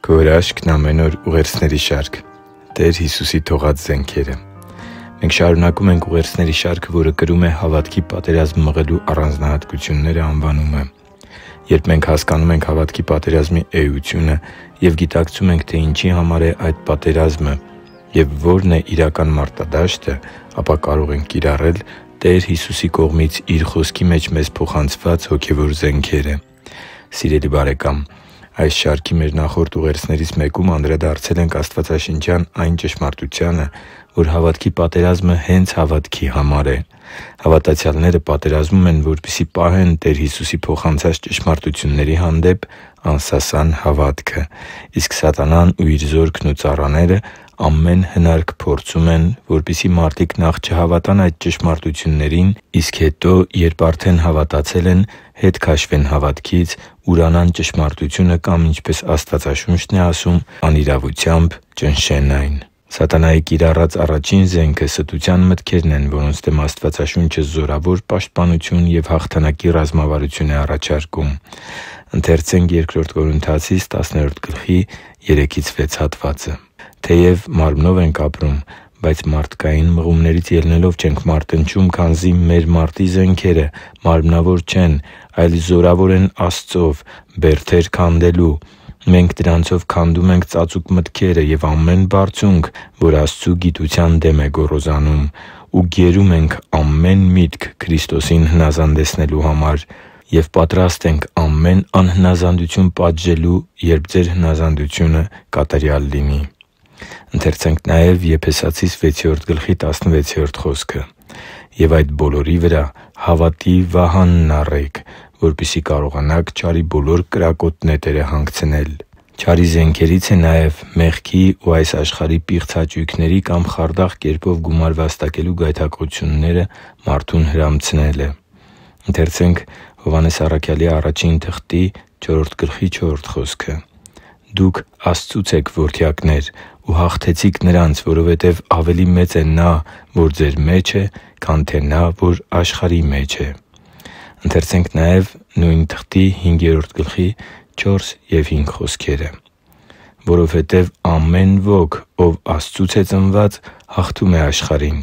Քո հրաշքն ամեն օր ուղերձների շարք։ Տեր Հիսուսի թողած զենքերը։ Մենք շարունակում ենք ուղերձների շարքը, որը կրում է «Հավատքի պատերազմ մղելու առանձնահատկությունները» անվանումը։ Երբ մենք հասկանում ենք հավատքի պատերազմի էությունը և գիտակցում ենք, թե ինչի համար է այդ պատերազմը և որն է իրական մարտադաշտը, ապա կարող ենք կիրառել Տեր Հիսուսի կողմից Իր Խոսքի մեջ մեզ փոխանցված հոգևոր զենքերը։ Սիրելի՛ բարեկամ, այս շարքի մեր նախորդ ուղերձներից մեկում անդրադարձել ենք աստվածաշնչյան այն ճշմարտությանը, որ հավատքի պատերազմը հենց հավատքի համար է։ Հավատացյալները պատերազմում են, որպեսզի պահեն Տեր Հիսուսի փոխանցած ճշմարտությունների հանդեպ անսասան հավատքը, իսկ սատանան ու իր զորքն ու ծառաները ամեն հնարք փորձում են, որպեսզի մարդիկ նախ չհավատան այդ ճշմարտություններին, իսկ հետո, երբ արդեն հավատացել են, հետ քաշվեն հավատքից, ուրանան ճշմարտությունը կամ, ինչպես Աստվածաշունչն է ասում, անիրավությամբ ճնշեն այն։ Սատանայի կիրառած առաջին զենքը ստության մտքերն են, որոնց դեմ Աստվածաշունչը զորավոր պաշտպանություն և հաղթանակի ռազմավարություն է առաջարկում։ «Թեև մարմնով ենք ապրում, բայց մարդկային մղումներից ելնելով չենք մարտնչում, քանզի մեր մարտի զենքերը մարմնավոր չեն, այլ զորավոր են Աստծով, բերդեր քանդելու։ Մենք դրանցով քանդում ենք ծածուկ մտքերը և ամեն բարձունք, որ Աստծու գիտության դեմ է գոռոզանում, ու գերում ենք ամեն միտք Քրիստոսին հնազանդեցնելու համար, և պատրաստ ենք ամեն անհնազանդություն պատժելու, երբ ձեր հնազանդությունը կատարյալ լինի» «Եվ այդ բոլորի վրա հավատի վահանն առեք, որպեսզի կարողանաք չարի բոլոր կրակոտ նետերը հանգցնել» Չարի զենքերից է նաև մեղքի ու այս աշխարհի պիղծ հաճույքների կամ խարդախ կերպով գումար վաստակելու գայթակղությունները մարդուն հրամցնելը։ «Դուք Աստծուց եք որդյակներ ու հաղթեցիք նրանց, որովհետև ավելի մեծ է Նա, որ ձեր մեջ է, քան թե նա, որ աշխարհի մեջ է» «Որովհետև ամեն ոք, ով Աստծուց է ծնված, հաղթում է աշխարհին։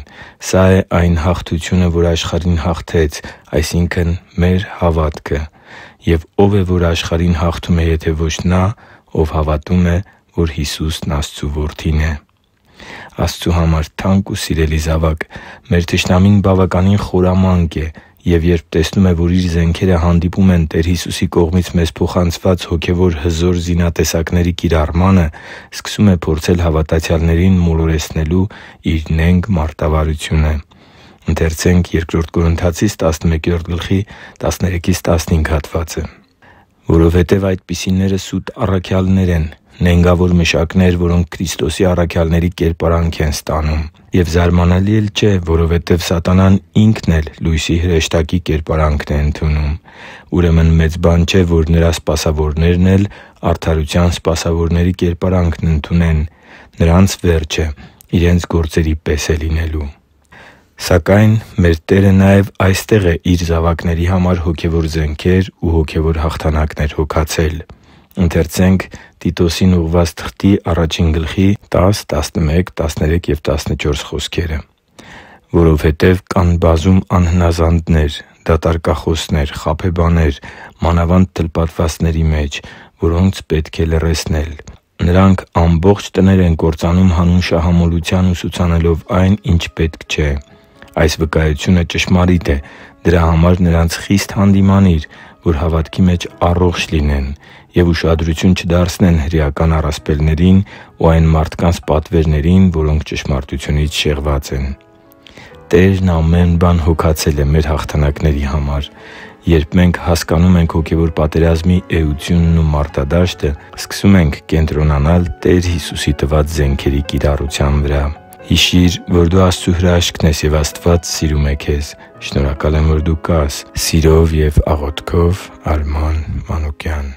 Սա է այն հաղթությունը, որ աշխարհին հաղթեց, այսինքն՝ մեր հավատքը։ Եվ ո՞վ է, որ աշխարհին հաղթում է, եթե ոչ նա, ով հավատում է, որ Հիսուսն Աստծու Որդին է» Աստծու համար թանկ ու սիրելի՛ զավակ, մեր թշնամին բավականին խորամանկ է, և երբ տեսնում է, որ իր զենքերը հանդիպում են Տեր Հիսուսի կողմից մեզ փոխանցված հոգևոր հզոր զինատեսակների կիրառմանը, սկսում է փորձել հավատացյալներին մոլորեցնելու իր նենգ մարտավարությունը։ «Որովհետև այդպիսիները սուտ առաքյալներ են, նենգավոր մշակներ, որոնք Քրիստոսի առաքյալների կերպարանք են ստանում։ Եվ զարմանալի էլ չէ, որովհետև սատանան ինքն էլ լույսի հրեշտակի կերպարանքն է ընդունում։ Ուրեմն մեծ բան չէ, որ նրա սպասավորներն էլ արդարության սպասավորների կերպարանքն ընդունեն. նրանց վերջը իրենց գործերի պես է լինելու» Սակայն մեր Տերը նաև այստեղ է իր զավակների համար հոգևոր զենքեր ու հոգևոր հաղթանակներ հոգացել։ «Որովհետև կան բազում անհնազանդներ, դատարկախոսներ, խաբեբաներ, մանավանդ թլպատվածների մեջ, որոնց պետք է լռեցնել։ Նրանք ամբողջ տներ են կործանում հանուն շահամոլության, ուսուցանելով այն, ինչ պետք չէ։ Այս վկայությունը ճշմարիտ է, դրա համար նրանց խիստ հանդիմանիր, որ հավատքի մեջ առողջ լինեն և ուշադրություն չդարձնեն հրեական առասպելներին ու այն մարդկանց պատվերներին, որոնք ճշմարտությունից շեղված են» Տերն ամեն բան հոգացել է մեր հաղթանակների համար։ Երբ մենք հասկանում ենք հոգևոր պատերազմի էությունն ու մարտադաշտը, սկսում ենք կենտրոնանալ Տեր Հիսուսի տված զենքերի կիրառության վրա։ Հիշի՛ր, որ դու Աստծո հրաշքն ես, և Աստված սիրում է քեզ։ Շնորհակալ եմ, որ դու կա՛ս։ Սիրով և աղոթքով, Արման Մանուկյան։